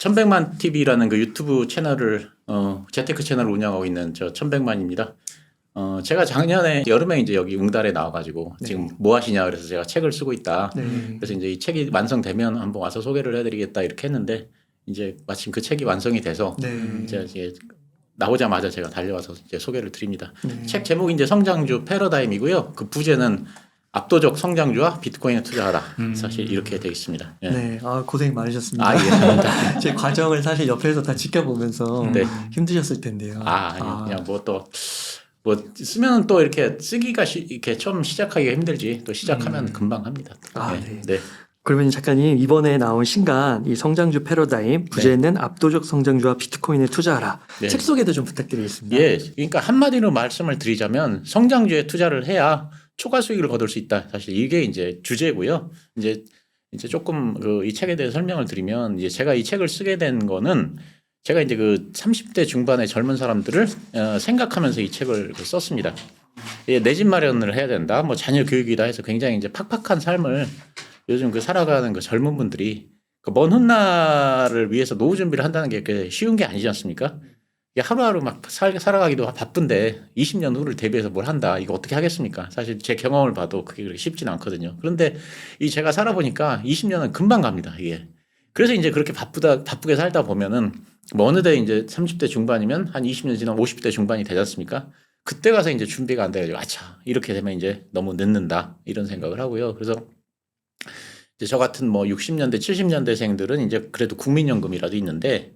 천백만 TV라는 그 유튜브 채널을 재테크 채널을 운영하고 있는 저 천백만입니다. 제가 작년에 여름에 이제 여기 웅달에 나와가지고 네. 지금 뭐 하시냐 그래서 제가 책을 쓰고 있다. 네. 그래서 이제 이 책이 완성되면 한번 와서 소개를 해드리겠다 이렇게 했는데 이제 마침 그 책이 완성이 돼서 네. 이제 나오자마자 제가 달려와서 이제 소개를 드립니다. 네. 책 제목이 이제 성장주 패러다임이고요. 그 부제는 압도적 성장주와 비트코인에 투자하라. 사실 이렇게 되어 있습니다. 예. 네. 아, 고생 많으셨습니다. 아, 예. 제 과정을 사실 옆에서 다 지켜보면서 네. 힘드셨을 텐데요. 아니요. 그냥 뭐 쓰면 또 이렇게 쓰기가 이렇게 처음 시작하기가 힘들지 또 시작하면 금방 합니다. 아, 네. 네. 그러면 작가님 이번에 나온 신간 이 성장주 패러다임 부제는 압도적 성장주와 비트코인에 투자하라. 네. 책 소개도 좀 부탁드리겠습니다. 예, 그러니까 한마디로 말씀을 드리자면 성장주에 투자를 해야 초과 수익을 거둘 수 있다. 사실 이게 이제 주제고요. 이제 조금 이 책에 대해 설명을 드리면 이제 제가 이 책을 쓰게 된 거는 제가 이제 그 30대 중반의 젊은 사람들을 생각하면서 이 책을 썼습니다. 내 집 마련을 해야 된다. 뭐 자녀 교육이다 해서 굉장히 이제 팍팍한 삶을 요즘 살아가는 그 젊은 분들이 그 먼 훗날을 위해서 노후 준비를 한다는 게 쉬운 게 아니지 않습니까? 이게 하루하루 막 살아가기도 바쁜데 20년 후를 대비해서 뭘 한다. 이거 어떻게 하겠습니까? 사실 제 경험을 봐도 그게 그렇게 쉽진 않거든요. 그런데 제가 살아보니까 20년은 금방 갑니다. 이게. 그래서 이제 그렇게 바쁘게 살다 보면은 뭐 어느새 이제 30대 중반이면 한 20년 지나면 50대 중반이 되지 않습니까? 그때 가서 이제 준비가 안 돼가지고 아차 이렇게 되면 이제 너무 늦는다 이런 생각을 하고요. 그래서 이제 저 같은 뭐 60년대 70년대생들은 이제 그래도 국민연금이라도 있는데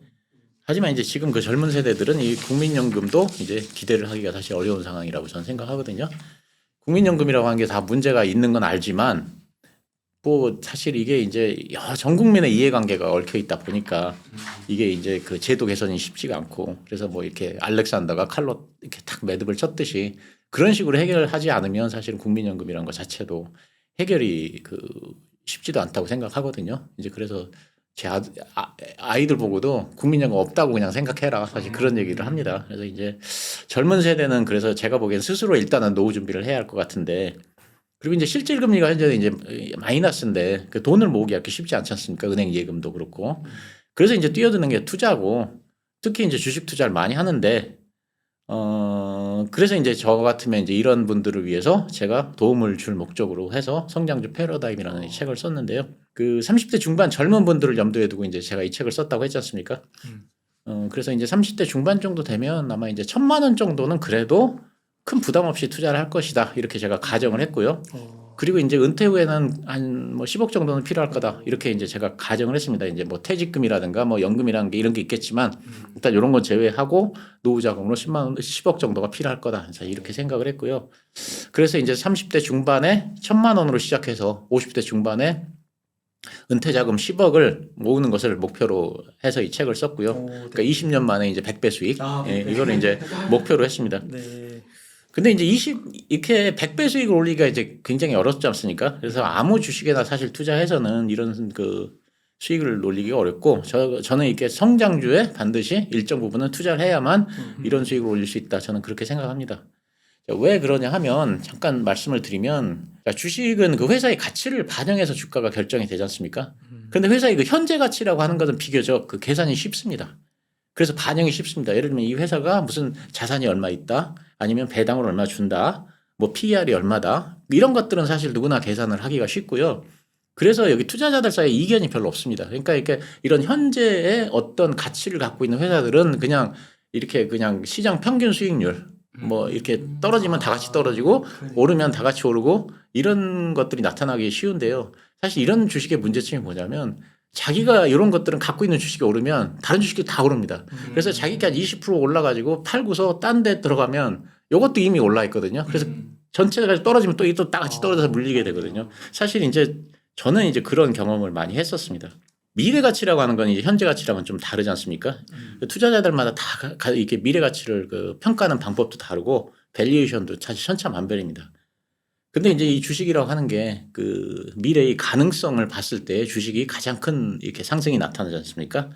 하지만 이제 지금 그 젊은 세대들은 이 국민연금도 이제 기대를 하기가 사실 어려운 상황이라고 저는 생각하거든요. 국민연금이라고 하는 게 다 문제가 있는 건 알지만 뭐 사실 이게 이제 전 국민의 이해관계가 얽혀 있다 보니까 이게 이제 그 제도 개선이 쉽지가 않고 그래서 뭐 이렇게 알렉산더가 칼로 이렇게 탁 매듭을 쳤듯이 그런 식으로 해결하지 않으면 사실은 국민연금이라는 것 자체도 해결이 쉽지도 않다고 생각하거든요. 이제 그래서 제 아이들 보고도 국민연금 없다고 그냥 생각해라. 사실 그런 얘기를 합니다. 그래서 이제 젊은 세대는 그래서 제가 보기엔 스스로 일단은 노후 준비를 해야 할 것 같은데 그리고 이제 실질 금리가 현재 이제 마이너스인데 그 돈을 모으기 이렇게 쉽지 않지 않습니까? 은행 예금도 그렇고. 그래서 이제 뛰어드는 게 투자고 특히 이제 주식 투자를 많이 하는데 그래서 이제 저 같으면 이제 이런 분들을 위해서 제가 도움을 줄 목적으로 해서 성장주 패러다임이라는 이 책을 썼는데요. 그 30대 중반 젊은 분들을 염두에 두고 이제 제가 이 책을 썼다고 했지 않습니까? 그래서 이제 30대 중반 정도 되면 아마 이제 1,000만 원 정도는 그래도 큰 부담 없이 투자를 할 것이다. 이렇게 제가 가정을 했고요. 그리고 이제 은퇴 후에는 한 뭐 10억 정도는 필요할 거다. 이렇게 이제 제가 가정을 했습니다. 이제 뭐 퇴직금이라든가 뭐 연금이라는 게 이런 게 있겠지만 일단 이런 건 제외하고 노후 자금으로 10억 정도가 필요할 거다. 그래서 이렇게 생각을 했고요. 그래서 이제 30대 중반에 1,000만 원으로 시작해서 50대 중반에 은퇴 자금 10억을 모으는 것을 목표로 해서 이 책을 썼고요. 그러니까 20년 만에 이제 100배 수익. 이거를 이제 목표로 했습니다. 네. 근데 이제 이렇게 100배 수익을 올리기가 이제 굉장히 어렵지 않습니까? 그래서 아무 주식에나 사실 투자해서는 이런 수익을 올리기가 어렵고 저는 이렇게 성장주에 반드시 일정 부분은 투자를 해야만 이런 수익을 올릴 수 있다. 저는 그렇게 생각합니다. 왜 그러냐 하면 잠깐 말씀을 드리면 주식은 그 회사의 가치를 반영해서 주가가 결정이 되지 않습니까? 그런데 회사의 그 현재 가치라고 하는 것은 비교적 그 계산이 쉽습니다. 그래서 반영이 쉽습니다. 예를 들면 이 회사가 무슨 자산이 얼마 있다, 아니면 배당을 얼마 준다, 뭐 PER이 얼마다 이런 것들은 사실 누구나 계산을 하기가 쉽고요. 그래서 여기 투자자들 사이에 이견이 별로 없습니다. 그러니까 이런 현재의 어떤 가치를 갖고 있는 회사들은 그냥 이렇게 그냥 시장 평균 수익률 뭐 이렇게 떨어지면 다 같이 떨어지고 오르면 다 같이 오르고 이런 것들이 나타나기 쉬운데요. 사실 이런 주식의 문제점이 뭐냐면 자기가 이런 것들은 갖고 있는 주식이 오르면 다른 주식이 다 오릅니다. 그래서 자기가 20% 올라가지고 팔고서 딴 데 들어가면 이것도 이미 올라 있거든요. 그래서 전체가 떨어지면 또 다 같이 떨어져서 물리게 되거든요. 사실 이제 저는 이제 그런 경험을 많이 했었습니다. 미래 가치라고 하는 건 이제 현재 가치랑은 좀 다르지 않습니까? 투자자들마다 다 이렇게 미래 가치를 평가하는 방법도 다르고 밸류에이션도 사실 천차만별입니다. 근데 이제 이 주식이라고 하는 게 미래의 가능성을 봤을 때 주식이 가장 큰 이렇게 상승이 나타나지 않습니까?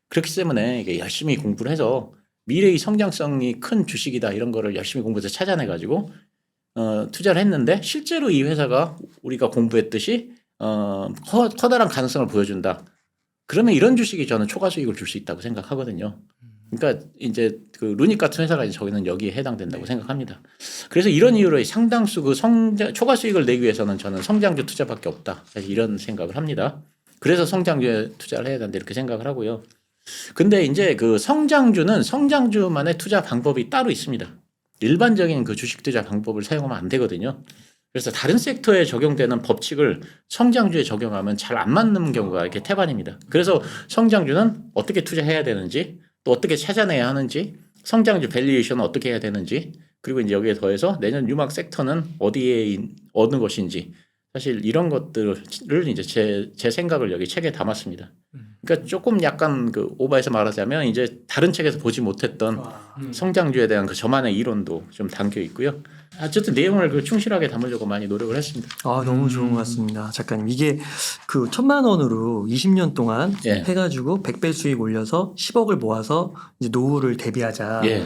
그렇기 때문에 이게 열심히 공부를 해서 미래의 성장성이 큰 주식이다 이런 거를 열심히 공부해서 찾아내 가지고 투자를 했는데 실제로 이 회사가 우리가 공부했듯이 커다란 가능성을 보여준다. 그러면 이런 주식이 저는 초과 수익을 줄 수 있다고 생각하거든요. 그러니까 이제 그 루닉 같은 회사가 이제 저희는 여기에 해당된다고 생각합니다. 그래서 이런 이유로 상당수 그 초과 수익을 내기 위해서는 저는 성장주 투자밖에 없다. 사실 이런 생각을 합니다. 그래서 성장주에 투자를 해야 된다 이렇게 생각을 하고요. 근데 이제 그 성장주는 성장주만의 투자 방법이 따로 있습니다. 일반적인 그 주식 투자 방법을 사용하면 안 되거든요. 그래서 다른 섹터에 적용되는 법칙을 성장주에 적용하면 잘 안 맞는 경우가 이렇게 태반입니다. 그래서 성장주는 어떻게 투자해야 되는지 또 어떻게 찾아내야 하는지 성장주 밸류에이션은 어떻게 해야 되는지 그리고 이제 여기에 더해서 내년 유막 섹터는 어디에 어느 것인지 사실 이런 것들을 이제 제 생각을 여기 책에 담았습니다. 그러니까 조금 약간 그 오버해서 말하자면 이제 다른 책에서 보지 못했던 성장주에 대한 그 저만의 이론도 좀 담겨 있고요. 어쨌든 내용을 그 충실하게 담으려고 많이 노력을 했습니다. 너무 좋은 것 같습니다. 작가님. 이게 그 1,000만 원으로 20년 동안 예. 해가지고 100배 수익 올려서 10억을 모아서 이제 노후를 대비하자. 예.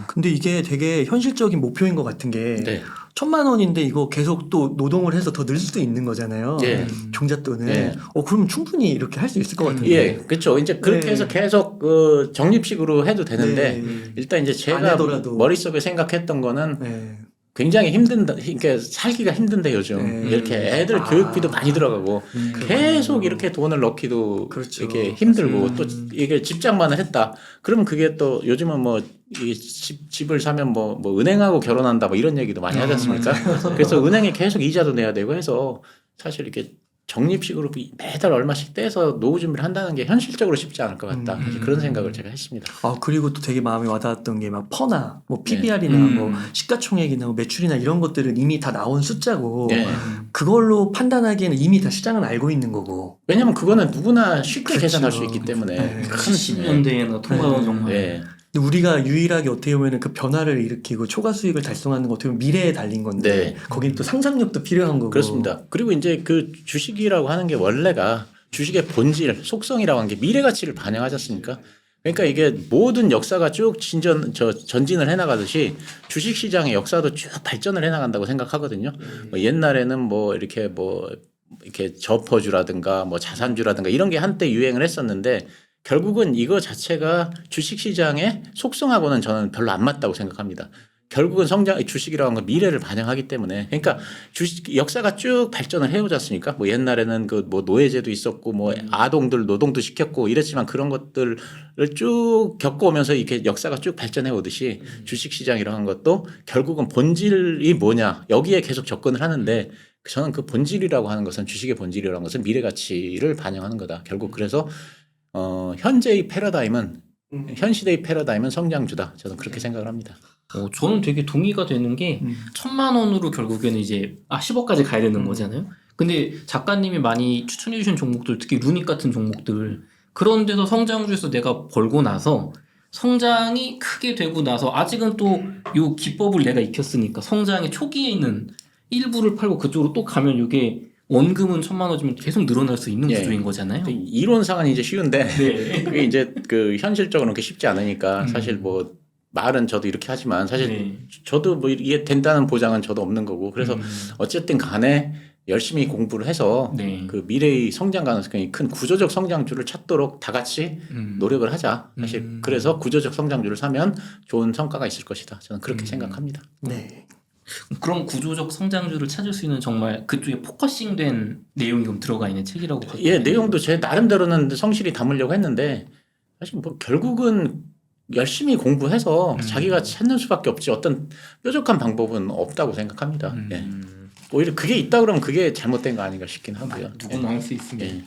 근데 이게 되게 현실적인 목표인 것 같은 게 네. 1,000만 원인데 이거 계속 또 노동을 해서 더 늘 수도 있는 거잖아요. 예. 종잣돈을. 예. 그러면 충분히 이렇게 할 수 있을 것 같은데. 예, 그렇죠. 이제 그렇게 네. 해서 계속 그 적립식으로 해도 되는데 네. 일단 이제 안 제가 하더라도. 머릿속에 생각했던 거는 네. 굉장히 힘든다. 그러니까 살기가 힘든데 요즘 네. 이렇게 애들 교육비도 많이 들어가고 계속 이렇게 돈을 넣기도 그렇죠. 이렇게 힘들고 맞아요. 또 이게 집장만을 했다. 그러면 그게 또 요즘은 뭐 이 집을 사면 뭐 은행하고 결혼한다 뭐 이런 얘기도 많이 하지 않습니까? 그래서 은행에 계속 이자도 내야 되고 해서 사실 이렇게 적립식으로 매달 얼마씩 떼서 노후 준비를 한다는 게 현실적으로 쉽지 않을 것 같다. 사실 그런 생각을 제가 했습니다. 그리고 또 되게 마음에 와닿았던 게 막 퍼나 뭐 PBR이나 네. 뭐 시가총액이나 뭐 매출이나 이런 것들은 이미 다 나온 숫자고 네. 그걸로 판단하기에는 이미 다 시장은 알고 있는 거고. 왜냐하면 그거는 누구나 쉽게 그렇죠. 계산할 수 있기 때문에. 네. 70년대에나 통과가 정말 네. 근데 우리가 유일하게 어떻게 보면 그 변화를 일으키고 초과 수익을 달성하는 거 어떻게 보면 미래에 달린 건데 네. 거긴 또 상상력도 필요한 거고. 그렇습니다. 그리고 이제 그 주식이라고 하는 게 원래가 주식의 본질, 속성이라고 하는 게 미래 가치를 반영하지 않습니까? 그러니까 이게 모든 역사가 쭉 전진을 해나가듯이 주식 시장의 역사도 쭉 발전을 해나간다고 생각하거든요. 뭐 옛날에는 뭐 이렇게 저퍼주라든가 뭐 자산주라든가 이런 게 한때 유행을 했었는데 결국은 이거 자체가 주식 시장의 속성하고는 저는 별로 안 맞다고 생각합니다. 결국은 주식이라고 하는 건 미래를 반영하기 때문에 그러니까 주식 역사가 쭉 발전을 해오지 않습니까? 뭐 옛날에는 그 뭐 노예제도 있었고 뭐 아동들 노동도 시켰고 이랬지만 그런 것들을 쭉 겪어오면서 이렇게 역사가 쭉 발전해 오듯이 주식 시장이라고 하는 것도 결국은 본질이 뭐냐 여기에 계속 접근을 하는데 저는 그 본질이라고 하는 것은 주식의 본질이라는 것은 미래 가치를 반영하는 거다. 결국 그래서 현재의 패러다임은 현 시대의 패러다임은 성장주다. 저는 그렇게 생각을 합니다. 저는 되게 동의가 되는 게 1,000만 원으로 결국에는 이제 10억까지 가야 되는 거잖아요. 근데 작가님이 많이 추천해 주신 종목들 특히 루닉 같은 종목들 그런 데서 성장주에서 내가 벌고 나서 성장이 크게 되고 나서 아직은 또 요 기법을 내가 익혔으니까 성장의 초기에 있는 일부를 팔고 그쪽으로 또 가면 이게 원금은 1,000만 원이면 계속 늘어날 수 있는 예. 구조인 거잖아요. 이론상은 이제 쉬운데 네. 그게 이제 그 현실적으로는 그렇게 쉽지 않으니까 사실 뭐 말은 저도 이렇게 하지만 사실 네. 저도 뭐 이게 된다는 보장은 저도 없는 거고 그래서 어쨌든 간에 열심히 공부를 해서 네. 그 미래의 성장 가능성이 큰 구조적 성장주를 찾도록 다 같이 노력을 하자. 사실 그래서 구조적 성장주를 사면 좋은 성과가 있을 것이다. 저는 그렇게 생각합니다. 네. 그런 구조적 성장주를 찾을 수 있는 정말 그쪽에 포커싱된 내용이 좀 들어가 있는 책이라고 봐요. 예, 내용도 제 나름대로는 성실히 담으려고 했는데 사실 뭐 결국은 열심히 공부해서 자기가 찾는 수밖에 없지 어떤 뾰족한 방법은 없다고 생각합니다. 예. 오히려 그게 있다 그러면 그게 잘못된 거 아닌가 싶긴 하고요. 누구나 할 수 있습니다. 예.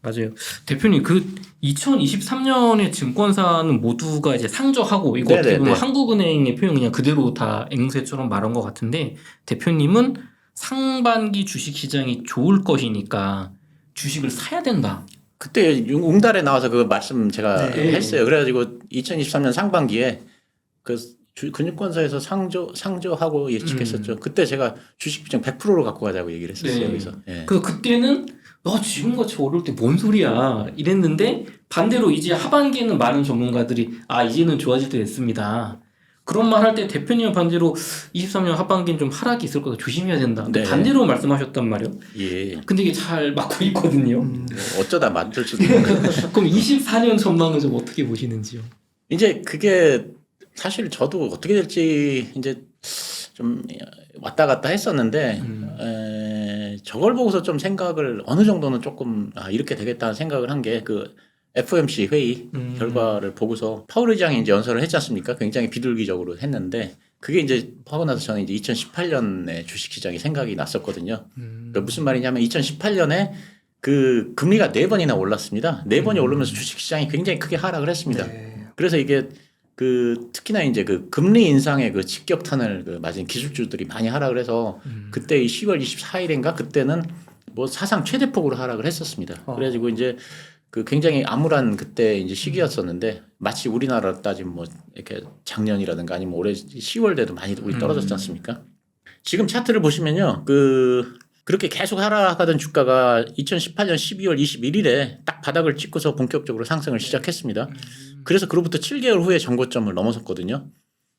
맞아요. 대표님 그 2023년에 증권사는 모두가 이제 상저하고 이거 어떻게 보면 한국은행의 표현 그냥 그대로 다 앵무새처럼 말한 것 같은데 대표님은 상반기 주식 시장이 좋을 것이니까 주식을 사야 된다. 그때 웅달에 나와서 그 말씀 제가 네. 했어요. 그래가지고 2023년 상반기에 그 금융권사에서 상저하고 예측했었죠. 그때 제가 주식 비중 100%로 갖고 가자고 얘기를 했었어요. 네. 여기서. 예. 그때는 지금같이 어려울 때 뭔 소리야 이랬는데 반대로 이제 하반기에는 많은 전문가들이 이제는 좋아질 때 됐습니다. 그런 말 할 때 대표님 반대로 23년 하반기는 좀 하락이 있을 거다 조심해야 된다. 네. 반대로 말씀하셨단 말이에요. 예. 근데 이게 잘 맞고 있거든요. 뭐 어쩌다 만들 수도 있는 그럼 24년 전망은 좀 어떻게 보시는지요? 이제 그게 사실 저도 어떻게 될지 이제 좀 왔다 갔다 했었는데 저걸 보고서 좀 생각을 어느 정도는 조금 이렇게 되겠다는 생각을 한 게 그 FOMC 회의 결과를 보고서 파월 의장이 이제 연설을 했지 않습니까? 굉장히 비둘기적으로 했는데 그게 이제 하고 나서 저는 이제 2018년에 주식시장이 생각이 났었거든요. 그러니까 무슨 말이냐면 2018년에 그 금리가 4번이나 올랐습니다. 4번이 오르면서 주식시장이 굉장히 크게 하락을 했습니다. 네. 그래서 이게 그 특히나 이제 그 금리 인상의 그 직격탄을 그 맞은 기술주들이 많이 하락을 해서 그때 이 10월 24일인가 그때는 뭐 사상 최대폭으로 하락을 했었습니다. 그래가지고 이제 그 굉장히 암울한 그때 이제 시기였었는데 마치 우리나라로 따지면 뭐 이렇게 작년이라든가 아니면 올해 10월 때도 많이 우리 떨어졌지 않습니까? 지금 차트를 보시면요. 그렇게 계속 하락하던 주가가 2018년 12월 21일에 딱 바닥을 찍고서 본격적으로 상승을 시작했습니다. 그래서 그로부터 7개월 후에 정고점을 넘어섰거든요.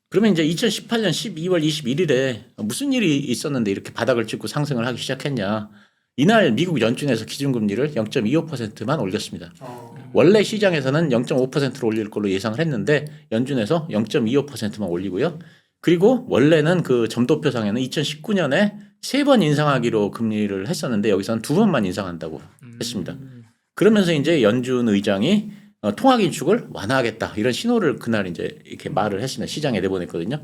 그러면 이제 2018년 12월 21일에 무슨 일이 있었는데 이렇게 바닥을 찍고 상승을 하기 시작했냐. 이날 미국 연준에서 기준금리를 0.25%만 올렸습니다. 원래 시장에서는 0.5%로 올릴 걸로 예상을 했는데 연준에서 0.25%만 올리고요. 그리고 원래는 그 점도표상에는 2019년에 3번 인상하기로 금리를 했었는데 여기서는 2번만 인상한다고 했습니다. 그러면서 이제 연준 의장이 통화 긴축을 완화하겠다 이런 신호를 그날 이제 이렇게 말을 했습니다. 시장에 내보냈거든요.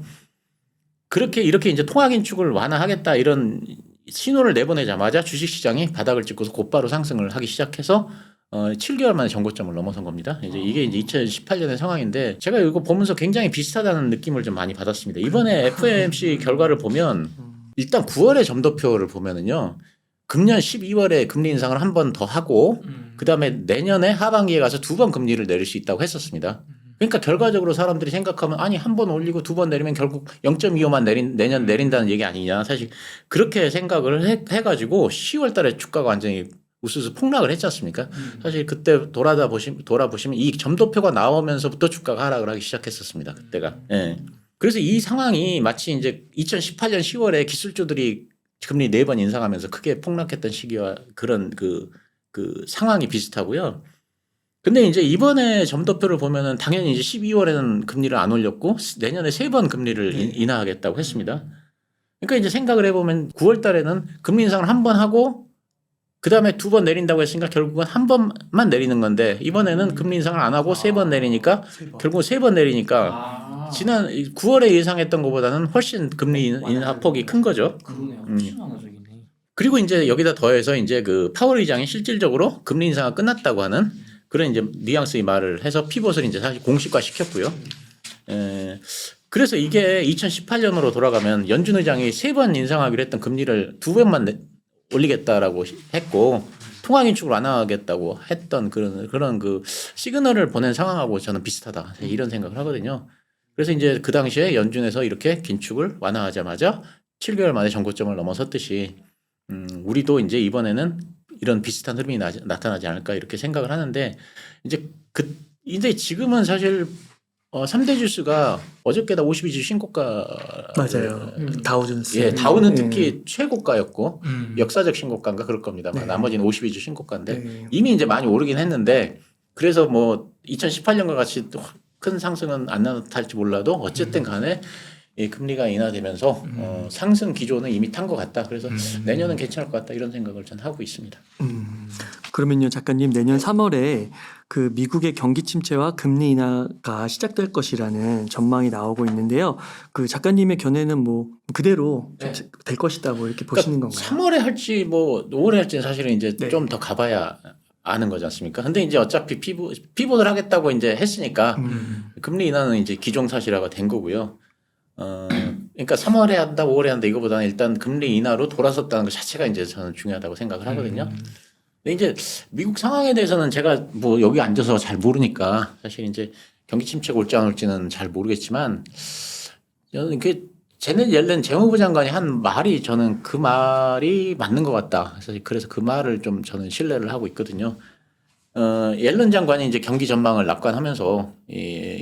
이렇게 이제 통화 긴축을 완화하겠다 이런 신호를 내보내자마자 주식시장이 바닥을 찍고서 곧바로 상승을 하기 시작해서 7개월 만에 정고점을 넘어선 겁니다. 이게 이제 2018년의 상황인데 제가 이거 보면서 굉장히 비슷하다는 느낌을 좀 많이 받았습니다. 이번에 FOMC 결과를 보면 일단 9월의 점도표를 보면은요. 금년 12월에 금리 인상을 한 번 더 하고 그다음에 내년에 하반기에 가서 2번 금리를 내릴 수 있다고 했었습니다. 그러니까 결과적으로 사람들이 생각하면 아니 한 번 올리고 2번 내리면 결국 0.25만 내년 내린다는 얘기 아니냐. 사실 그렇게 생각을 해가지고 10월 달에 주가가 완전히 우수수 폭락을 했지 않습니까? 사실 그때 돌아보시면 이 점도표가 나오면서부터 주가가 하락을 하기 시작했었습니다. 그때가. 예. 그래서 이 상황이 마치 이제 2018년 10월에 기술주들이 금리 4번 인상하면서 크게 폭락했던 시기와 그런 그 상황이 비슷하고요. 근데 이제 이번에 점도표를 보면은 당연히 이제 12월에는 금리를 안 올렸고 내년에 3번 금리를 인하하겠다고 했습니다. 그러니까 이제 생각을 해보면 9월 달에는 금리 인상을 한 번 하고 그 다음에 2번 내린다고 했으니까 결국은 한 번만 내리는 건데 이번에는 금리 인상을 안 하고 3번 내리니까 결국은 3번 내리니까 지난 9월에 예상했던 것보다는 훨씬 금리 인하폭이 큰 거죠. 그러네요. 훨씬 완화적이네. 그리고 이제 여기다 더해서 이제 그 파월 의장이 실질적으로 금리 인상가 끝났다고 하는 그런 이제 뉘앙스의 말을 해서 피벗을 이제 사실 공식화 시켰고요. 그래서 이게 2018년으로 돌아가면 연준 의장이 3번 인상하기로 했던 금리를 2번만 올리겠다라고 했고 통화 긴축을 완화하겠다고 했던 그런 그 시그널을 보낸 상황하고 저는 비슷하다 이런 생각을 하거든요. 그래서 이제 그 당시에 연준에서 이렇게 긴축을 완화하자마자 7개월 만에 정고점을 넘어섰듯이 우리도 이제 이번에는 이런 비슷한 흐름이 나타나지 않을까 이렇게 생각을 하는데 이제 지금은 사실 3대 지수가 어저께다 52주 신고가 맞아요. 다우존스. 예, 다우는 특히 최고가였고 역사적 신고가인가 그럴 겁니다만 나머지는 52주 신고가인데 이미 이제 많이 오르긴 했는데 그래서 뭐 2018년과 같이 큰 상승은 안 나타날지 몰라도 어쨌든 간에 이 금리가 인하되면서 상승 기조는 이미 탄 것 같다. 그래서 내년은 괜찮을 것 같다 이런 생각을 전 하고 있습니다. 그러면요, 작가님 내년 3월에 그 미국의 경기 침체와 금리 인하가 시작될 것이라는 전망이 나오고 있는데요. 그 작가님의 견해는 뭐 그대로 될 것이다 뭐 이렇게 보시는 건가요? 3월에 할지 뭐 5월에 할지는 사실은 이제 좀 더 가봐야 아는 거지 않습니까? 근데 이제 어차피 피봇을 하겠다고 이제 했으니까 금리 인하는 이제 기정사실화가 된 거고요. 그러니까 3월에 한다, 5월에 한다 이거보다는 일단 금리 인하로 돌아섰다는 것 자체가 이제 저는 중요하다고 생각을 하거든요. 근데 이제 미국 상황에 대해서는 제가 뭐 여기 앉아서 잘 모르니까 사실 이제 경기 침체가 올지 안 올지는 잘 모르겠지만 저는 제넷 옐렌 재무부 장관이 한 말이 저는 그 말이 맞는 것 같다. 그래서 그 말을 좀 저는 신뢰를 하고 있거든요. 옐런 장관이 이제 경기 전망을 낙관하면서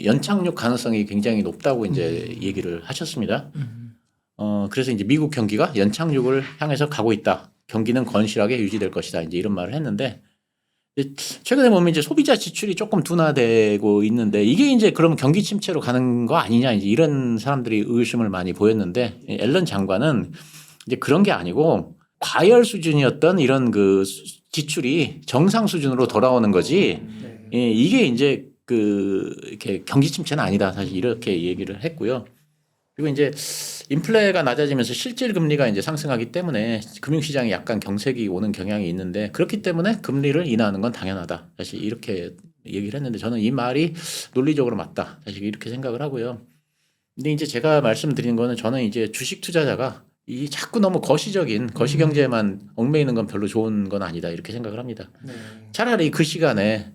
연착륙 가능성이 굉장히 높다고 이제 얘기를 하셨습니다. 그래서 이제 미국 경기가 연착륙을 향해서 가고 있다. 경기는 건실하게 유지될 것이다. 이제 이런 말을 했는데 최근에 보면 이제 소비자 지출이 조금 둔화되고 있는데 이게 이제 그러면 경기 침체로 가는 거 아니냐 이제 이런 사람들이 의심을 많이 보였는데 앨런 장관은 이제 그런 게 아니고 과열 수준이었던 이런 그 지출이 정상 수준으로 돌아오는 거지 이게 이제 이렇게 경기 침체는 아니다. 사실 이렇게 얘기를 했고요. 그리고 이제 인플레가 낮아지면서 실질 금리가 이제 상승하기 때문에 금융시장이 약간 경색이 오는 경향이 있는데 그렇기 때문에 금리를 인하하는 건 당연하다. 사실 이렇게 얘기를 했는데 저는 이 말이 논리적으로 맞다. 사실 이렇게 생각을 하고요. 근데 이제 제가 말씀드리는 거는 저는 이제 주식 투자자가 이 자꾸 너무 거시적인 거시경제에만 얽매이는 건 별로 좋은 건 아니다. 이렇게 생각을 합니다. 차라리 그 시간에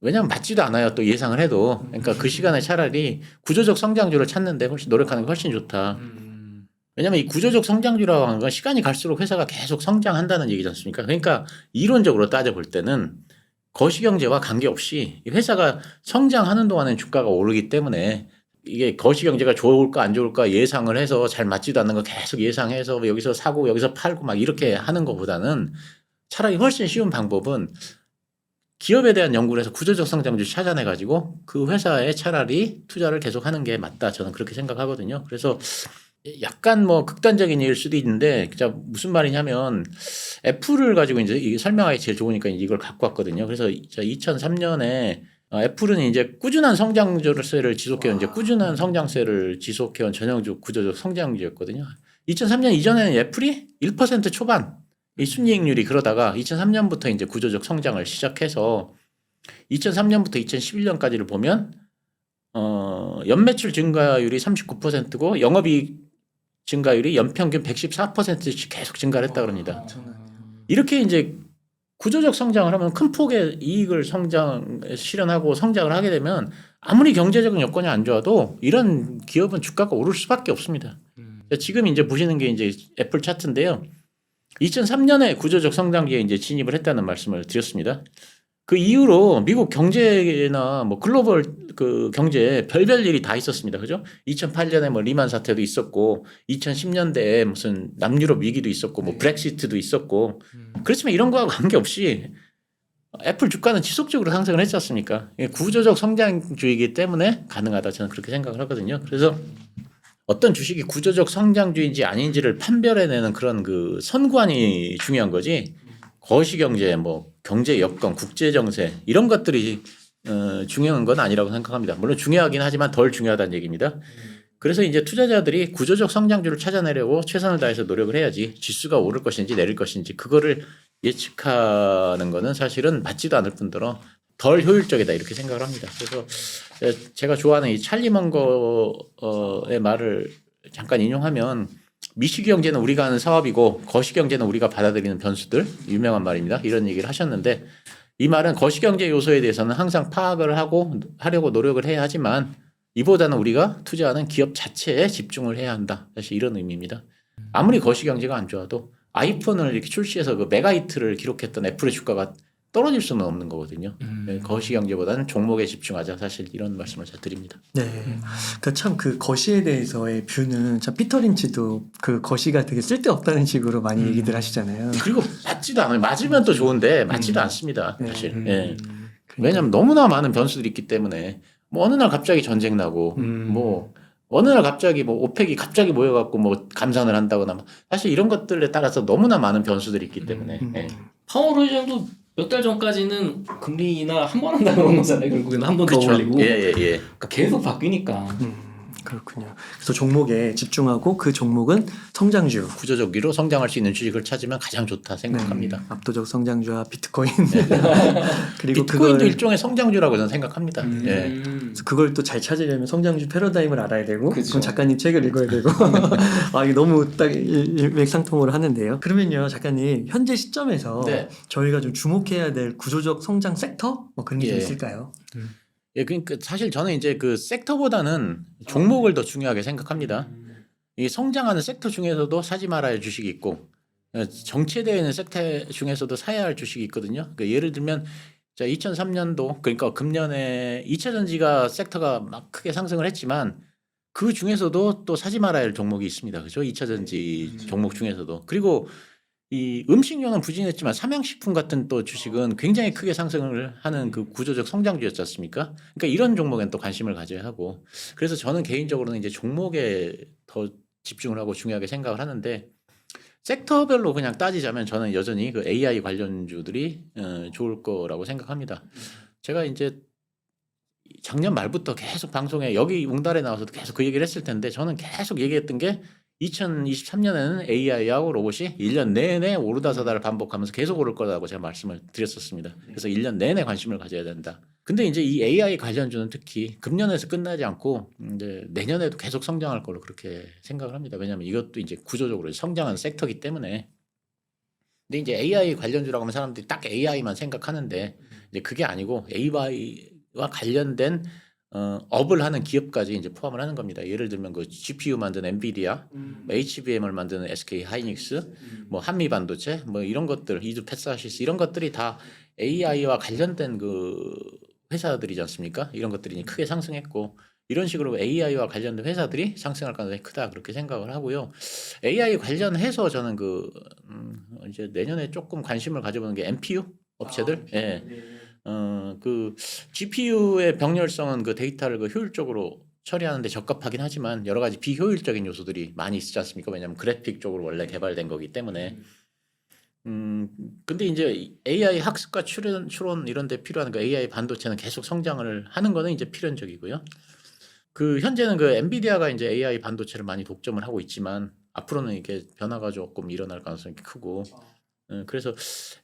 왜냐하면 맞지도 않아요. 또 예상을 해도. 그러니까 그 시간에 차라리 구조적 성장주를 찾는데 훨씬 노력하는 게 훨씬 좋다. 왜냐하면 이 구조적 성장주라고 하는 건 시간이 갈수록 회사가 계속 성장한다는 얘기지 않습니까? 그러니까 이론적으로 따져볼 때는 거시경제와 관계없이 회사가 성장하는 동안엔 주가가 오르기 때문에 이게 거시경제가 좋을까 안 좋을까 예상을 해서 잘 맞지도 않는 거 계속 예상해서 여기서 사고 여기서 팔고 막 이렇게 하는 것보다는 차라리 훨씬 쉬운 방법은 기업에 대한 연구를 해서 구조적 성장주 찾아내가지고 그 회사에 차라리 투자를 계속하는 게 맞다. 저는 그렇게 생각하거든요. 그래서 약간 뭐 극단적인 얘기일 수도 있는데 진짜 무슨 말이냐면 애플을 가지고 이제 이게 설명하기 제일 좋으니까 이걸 갖고 왔거든요. 그래서 2003년에 애플은 이제 꾸준한 성장세를 지속해온 이제 꾸준한 성장세를 지속해온 전형적 구조적 성장주였거든요. 2003년 이전에는 애플이 1% 초반 이 순이익률이 그러다가 2003년부터 이제 구조적 성장을 시작해서 2003년부터 2011년까지를 보면 연매출 증가율이 39%고 영업이익 증가율이 연평균 114%씩 계속 증가를 했다 그럽니다. 이렇게 이제 구조적 성장을 하면 큰 폭의 이익을 실현하고 성장을 하게 되면 아무리 경제적인 여건이 안 좋아도 이런 기업은 주가가 오를 수밖에 없습니다. 지금 이제 보시는 게 이제 애플 차트인데요. 2003년에 구조적 성장기에 이제 진입을 했다는 말씀을 드렸습니다. 그 이후로 미국 경제나 뭐 글로벌 그 경제에 별별 일이 다 있었습니다. 그죠? 2008년에 뭐 리만 사태도 있었고 2010년대에 무슨 남유럽 위기도 있었고 뭐 브렉시트도 있었고 그렇지만 이런 거하고 관계없이 애플 주가는 지속적으로 상승을 했지 않습니까? 구조적 성장주이기 때문에 가능하다. 저는 그렇게 생각을 하거든요. 그래서 어떤 주식이 구조적 성장주인지 아닌지를 판별해내는 그런 그 선관이 중요한 거지. 거시경제, 뭐 경제 여건, 국제 정세 이런 것들이 중요한 건 아니라고 생각합니다. 물론 중요하긴 하지만 덜 중요하다는 얘기입니다. 그래서 이제 투자자들이 구조적 성장주를 찾아내려고 최선을 다해서 노력을 해야지 지수가 오를 것인지 내릴 것인지 그거를 예측하는 거는 사실은 맞지도 않을 뿐더러 덜 효율적이다 이렇게 생각을 합니다. 그래서 제가 좋아하는 이 찰리 먼거의 말을 잠깐 인용하면 미시경제는 우리가 하는 사업이고 거시경제는 우리가 받아들이는 변수들 유명한 말입니다. 이런 얘기를 하셨는데 이 말은 거시경제 요소에 대해서는 항상 파악을 하려고 노력을 해야 하지만 이보다는 우리가 투자하는 기업 자체에 집중을 해야 한다. 사실 이런 의미입니다. 아무리 거시경제가 안 좋아도 아이폰을 이렇게 출시해서 그 메가히트를 기록했던 애플의 주가가 떨어질 수는 없는 거거든요. 거시경제보다는 종목에 집중하자. 사실 이런 말씀을 잘 드립니다. 네. 그러니까 참 그 거시에 대해서의 뷰는 참 피터 린치도 그 거시가 되게 쓸데없다는 식으로 많이 얘기들 하시잖아요. 그리고 맞지도 않아요. 맞으면 또 좋은데 맞지도 않습니다. 사실. 예. 그러니까. 왜냐하면 너무나 많은 변수들이 있기 때문에 뭐 어느 날 갑자기 전쟁 나고 뭐 어느 날 갑자기 뭐 오펙이 갑자기 모여갖고 뭐 감산을 한다거나 뭐 사실 이런 것들에 따라서 너무나 많은 변수들이 있기 때문에 예. 파월 의장도 몇 달 전까지는 금리 인하 한 번 한다는 거잖아요. 결국에는 한 번 더 올리고. 예. 그러니까 계속 바뀌니까. 그렇군요. 그래서 종목에 집중하고 그 종목은 성장주. 구조적 위로 성장할 수 있는 주식을 찾으면 가장 좋다 생각합니다. 압도적 성장주와 비트코인. 그리고 비트코인도 그걸, 일종의 성장주라고 저는 생각합니다. 예. 그걸 또 잘 찾으려면 성장주 패러다임을 알아야 되고 그쵸. 그건 작가님 책을 읽어야 되고 아 이게 너무 딱 일맥상통으로 하는데요. 그러면요 작가님 현재 시점에서 네. 저희가 좀 주목해야 될 구조적 성장 섹터 뭐 그런 게 좀 예. 있을까요? 예, 그러니까 사실 저는 이제 그 섹터보다는 종목을 더 중요하게 생각합니다. 이 성장하는 섹터 중에서도 사지 말아야 할 주식이 있고 정체되어 있는 섹터 중에서도 사야 할 주식이 있거든요. 그러니까 예를 들면 자, 2003년도 그러니까 금년에 2차 전지가 섹터가 막 크게 상승을 했지만 그 중에서도 또 사지 말아야 할 종목이 있습니다. 그죠? 2차 전지 종목 중에서도. 그리고 이 음식료는 부진했지만 삼양식품 같은 또 주식은 굉장히 크게 상승을 하는 그 구조적 성장주였지 않습니까? 그러니까 이런 종목엔 또 관심을 가져야 하고. 그래서 저는 개인적으로는 이제 종목에 더 집중을 하고 중요하게 생각을 하는데 섹터별로 그냥 따지자면 저는 여전히 그 AI 관련주들이 좋을 거라고 생각합니다. 제가 이제 작년 말부터 계속 방송에 여기 웅달에 나와서도 계속 그 얘기를 했을 텐데 저는 계속 얘기했던 게 2023년에는 AI하고 로봇이 1년 내내 오르다 서다를 반복하면서 계속 오를 거라고 제가 말씀을 드렸었습니다. 그래서 1년 내내 관심을 가져야 된다. 근데 이제 이 AI 관련주는 특히 금년에서 끝나지 않고 이제 내년에도 계속 성장할 걸로 그렇게 생각을 합니다. 왜냐하면 이것도 이제 구조적으로 성장한 섹터이기 때문에. 근데 이제 AI 관련주라고 하면 사람들이 딱 AI만 생각하는데 이제 그게 아니고 AI와 관련된 업을 하는 기업까지 이제 포함을 하는 겁니다. 예를 들면 그 GPU 만드는 엔비디아, HBM을 만드는 SK 하이닉스, 뭐 한미 반도체, 뭐 이런 것들, 이두 패사시스 이런 것들이 다 AI와 관련된 그 회사들이지 않습니까? 이런 것들이 이제 크게 상승했고 이런 식으로 AI와 관련된 회사들이 상승할 가능성이 크다 그렇게 생각을 하고요. AI 관련해서 저는 그 이제 내년에 조금 관심을 가져보는 게 NPU 업체들, 예. 그 GPU의 병렬성은 그 데이터를 그 효율적으로 처리하는데 적합하긴 하지만 여러 가지 비효율적인 요소들이 많이 있지 않습니까? 왜냐하면 그래픽 쪽으로 원래 개발된 거기 때문에. 근데 이제 AI 학습과 추론 이런 데 필요한 그 AI 반도체는 계속 성장을 하는 거는 이제 필연적이고요. 그 현재는 그 엔비디아가 이제 AI 반도체를 많이 독점을 하고 있지만 앞으로는 이게 변화가 조금 일어날 가능성이 크고 그래서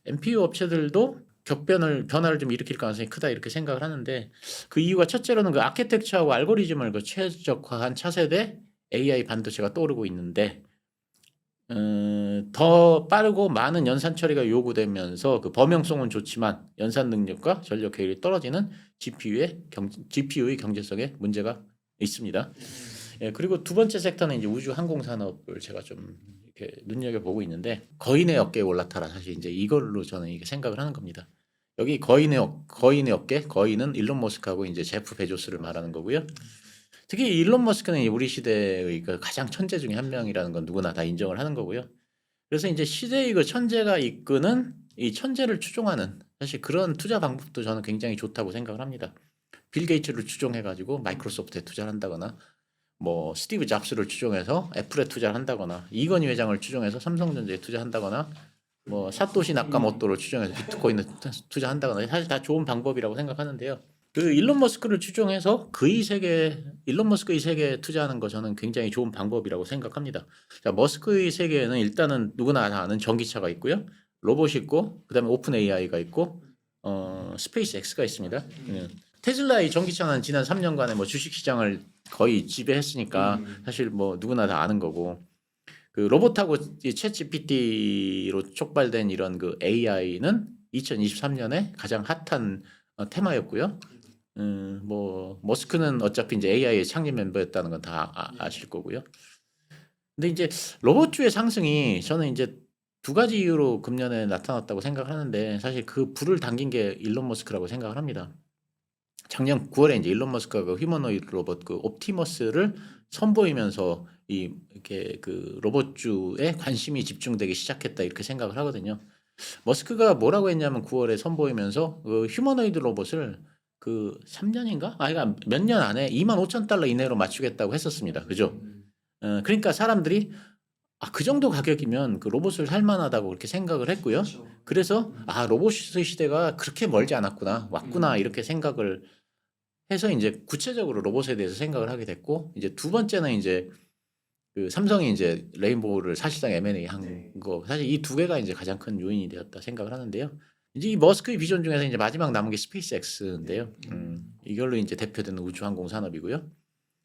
NPU 업체들도 변화를 좀 일으킬 가능성이 크다 이렇게 생각을 하는데 그 이유가 첫째로는 그 아키텍처하고 알고리즘을 그 최적화한 차세대 AI 반도체가 떠오르고 있는데 더 빠르고 많은 연산 처리가 요구되면서 그 범용성은 좋지만 연산 능력과 전력 효율이 떨어지는 GPU의 경제성에 문제가 있습니다. 예, 그리고 두 번째 섹터는 이제 우주 항공 산업을 제가 좀 이렇게 눈여겨보고 있는데 거인의 어깨에 올라타라 사실 이제 이걸로 저는 이게 생각을 하는 겁니다. 여기 거인의 어깨, 거인은 일론 머스크하고 이제 제프 베조스를 말하는 거고요. 특히 일론 머스크는 우리 시대의 그 가장 천재 중에 한 명이라는 건 누구나 다 인정을 하는 거고요. 그래서 이제 시대의 그 천재가 이끄는 이 천재를 추종하는 사실 그런 투자 방법도 저는 굉장히 좋다고 생각을 합니다. 빌 게이츠를 추종해가지고 마이크로소프트에 투자를 한다거나 뭐 스티브 잡스를 추종해서 애플에 투자를 한다거나 이건희 회장을 추종해서 삼성전자에 투자한다거나 뭐 사토시 나카모토를 추종해서 비트코인에 투자한다거나 사실 다 좋은 방법이라고 생각하는데요. 그 일론 머스크를 추종해서 일론 머스크의 세계에 투자하는 거 저는 굉장히 좋은 방법이라고 생각합니다. 자, 머스크의 세계에는 일단은 누구나 다 아는 전기차가 있고요. 로봇이 있고 그다음에 오픈 AI가 있고 스페이스 X가 있습니다. 테슬라의 전기차는 지난 3년간에 뭐 주식 시장을 거의 지배했으니까 사실 뭐 누구나 다 아는 거고 그 로봇하고 챗 GPT로 촉발된 이런 그 AI는 2023년에 가장 핫한 테마였고요. 뭐 머스크는 어차피 이제 AI의 창립 멤버였다는 건 다 아실 거고요. 근데 이제 로봇주의 상승이 저는 이제 두 가지 이유로 금년에 나타났다고 생각을 하는데 사실 그 불을 당긴 게 일론 머스크라고 생각을 합니다. 작년 9월에 이제 일론 머스크가 그 휴머노이드 로봇 그 옵티머스를 선보이면서 이렇게 그 로봇주에 관심이 집중되기 시작했다 이렇게 생각을 하거든요. 머스크가 뭐라고 했냐면 9월에 선보이면서 그 휴머노이드 로봇을 그 3년인가? 그러니까 몇 년 안에 25,000달러 이내로 맞추겠다고 했었습니다. 그죠? 그러니까 사람들이 그 정도 가격이면 그 로봇을 살 만하다고 그렇게 생각을 했고요. 그래서 로봇의 시대가 그렇게 멀지 않았구나, 왔구나 이렇게 생각을 해서 이제 구체적으로 로봇에 대해서 생각을 하게 됐고 이제 두 번째는 이제 그 삼성이 이제 레인보우를 사실상 M&A 한 거 사실 이 두 개가 이제 가장 큰 요인이 되었다 생각을 하는데요. 이제 이 머스크의 비전 중에서 이제 마지막 남은 게 스페이스 X인데요. 이걸로 이제 대표되는 우주항공 산업이고요.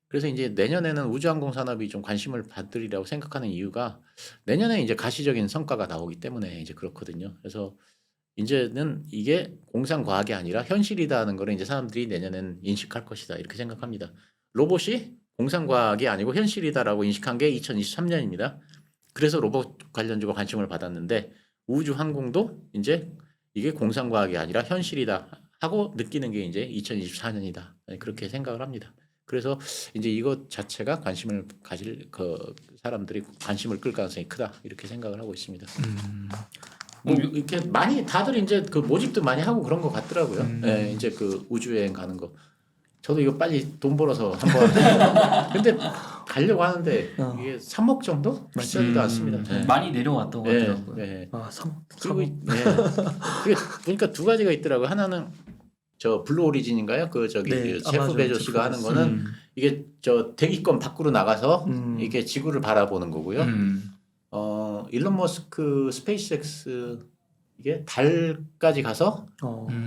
그래서 이제 내년에는 우주항공 산업이 좀 관심을 받으리라고 생각하는 이유가 내년에 이제 가시적인 성과가 나오기 때문에 이제 그렇거든요. 그래서 이제는 이게 공상과학이 아니라 현실이다는 거를 이제 사람들이 내년엔 인식할 것이다 이렇게 생각합니다. 로봇이 공상과학이 아니고 현실이다라고 인식한 게 2023년입니다. 그래서 로봇 관련주가 관심을 받았는데 우주항공도 이제 이게 공상과학이 아니라 현실이다 하고 느끼는 게 이제 2024년이다. 그렇게 생각을 합니다. 그래서 이제 이것 자체가 관심을 가질 사람들이 관심을 끌 가능성이 크다 이렇게 생각을 하고 있습니다. 뭐 이렇게 많이 다들 이제 그 모집도 많이 하고 그런 것 같더라고요. 예, 이제 그 우주여행 가는 거. 저도 이거 빨리 돈 벌어서 한번. 근데 가려고 하는데 이게 3억 정도 비싸지도 않습니다. 예. 많이 내려왔다고 예, 하더라고요. 예. 아, 그리고 그게 보니까 두 가지가 있더라고요. 하나는 저 블루 오리진인가요? 그 저기 네, 제프 아마존 베조스가 하는 제프 거는 이게 저 대기권 밖으로 나가서 이게 지구를 바라보는 거고요. 일론 머스크 스페이스X 이게 달까지 가서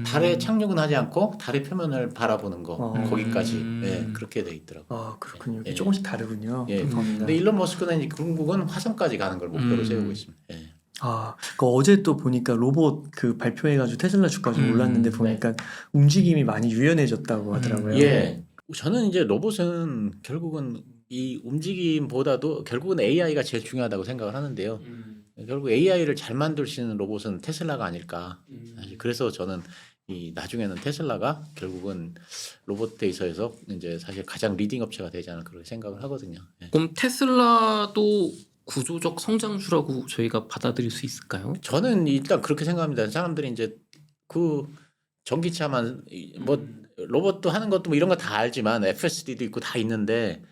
달에 착륙은 하지 않고 달의 표면을 바라보는 거 거기까지 예, 그렇게 돼 있더라고요. 아, 그렇군요. 예. 조금씩 다르군요. 예. 범위가. 근데 일론 머스크는 이제 궁극은 화성까지 가는 걸 목표로 세우고 있습니다. 예. 아, 그 어제 또 보니까 로봇 그 발표해가지고 테슬라 주가 좀 올랐는데 보니까 움직임이 많이 유연해졌다고 하더라고요. 예. 저는 이제 로봇은 결국은 이 움직임보다도 결국은 AI가 제일 중요하다고 생각을 하는데요. 결국 AI를 잘 만들 수 있는 로봇은 테슬라가 아닐까. 사실 그래서 저는 이 나중에는 테슬라가 결국은 로봇 데이터에서 이제 사실 가장 리딩 업체가 되지 않을까 그렇게 생각을 하거든요. 예. 그럼 테슬라도 구조적 성장주라고 저희가 받아들일 수 있을까요? 저는 일단 그렇게 생각합니다. 사람들이 이제 그 전기차만 뭐 로봇도 하는 것도 뭐 이런 거 다 알지만 FSD도 있고 다 있는데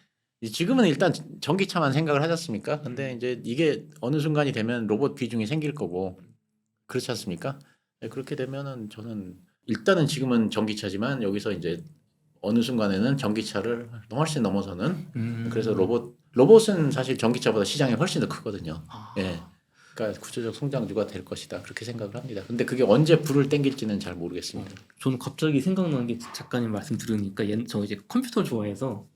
지금은 일단 전기차만 생각을 하지 않습니까? 근데 이제 이게 어느 순간이 되면 로봇 비중이 생길 거고 그렇지 않습니까? 네, 그렇게 되면은 저는 일단은 지금은 전기차지만 여기서 이제 어느 순간에는 전기차를 훨씬 넘어서는 그래서 로봇은 사실 전기차보다 시장이 훨씬 더 크거든요. 예. 그러니까 구조적 성장주가 될 것이다 그렇게 생각을 합니다. 근데 그게 언제 불을 땡길지는 잘 모르겠습니다. 저는 갑자기 생각나는 게 작가님 말씀 들으니까 저 이제 컴퓨터 좋아해서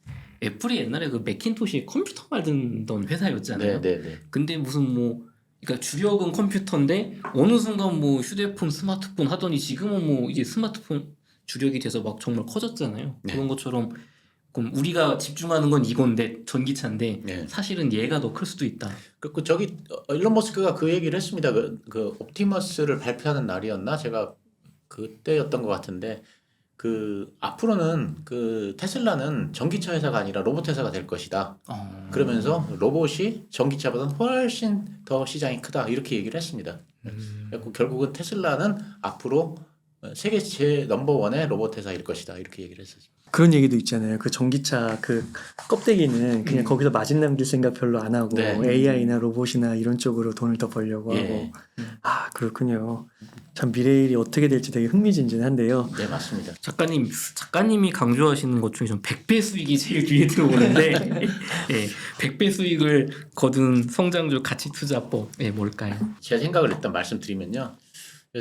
애플이 옛날에 그 맥킨토시 컴퓨터 만든 회사였잖아요. 네. 근데 무슨 뭐 그러니까 주력은 컴퓨터인데 어느 순간 뭐 휴대폰, 스마트폰 하더니 지금은 뭐 이제 스마트폰 주력이 돼서 막 정말 커졌잖아요. 네. 그런 것처럼 그럼 우리가 집중하는 건 이건데 전기차인데 네. 사실은 얘가 더 클 수도 있다. 그 저기 일론 머스크가 그 얘기를 했습니다. 그 옵티머스를 발표하는 날이었나 제가 그때였던 것 같은데 그 앞으로는 그 테슬라는 전기차 회사가 아니라 로봇 회사가 될 것이다. 그러면서 로봇이 전기차보다 훨씬 더 시장이 크다 이렇게 얘기를 했습니다. 그래서 결국은 테슬라는 앞으로 세계 제 넘버원의 로봇 회사일 것이다 이렇게 얘기를 했었죠. 그런 얘기도 있잖아요. 그 전기차 그 껍데기는 그냥 거기서 마진 남길 생각 별로 안 하고 네. AI나 로봇이나 이런 쪽으로 돈을 더 벌려고 예. 하고. 아, 그렇군요. 참 미래일이 어떻게 될지 되게 흥미진진한데요. 네 맞습니다. 작가님이 강조하시는 것 중에 좀 100배 수익이 제일 뒤에 들어오는데 예, 100배 수익을 거둔 성장주 가치 투자법 뭘까요? 제 생각을 일단 말씀드리면요.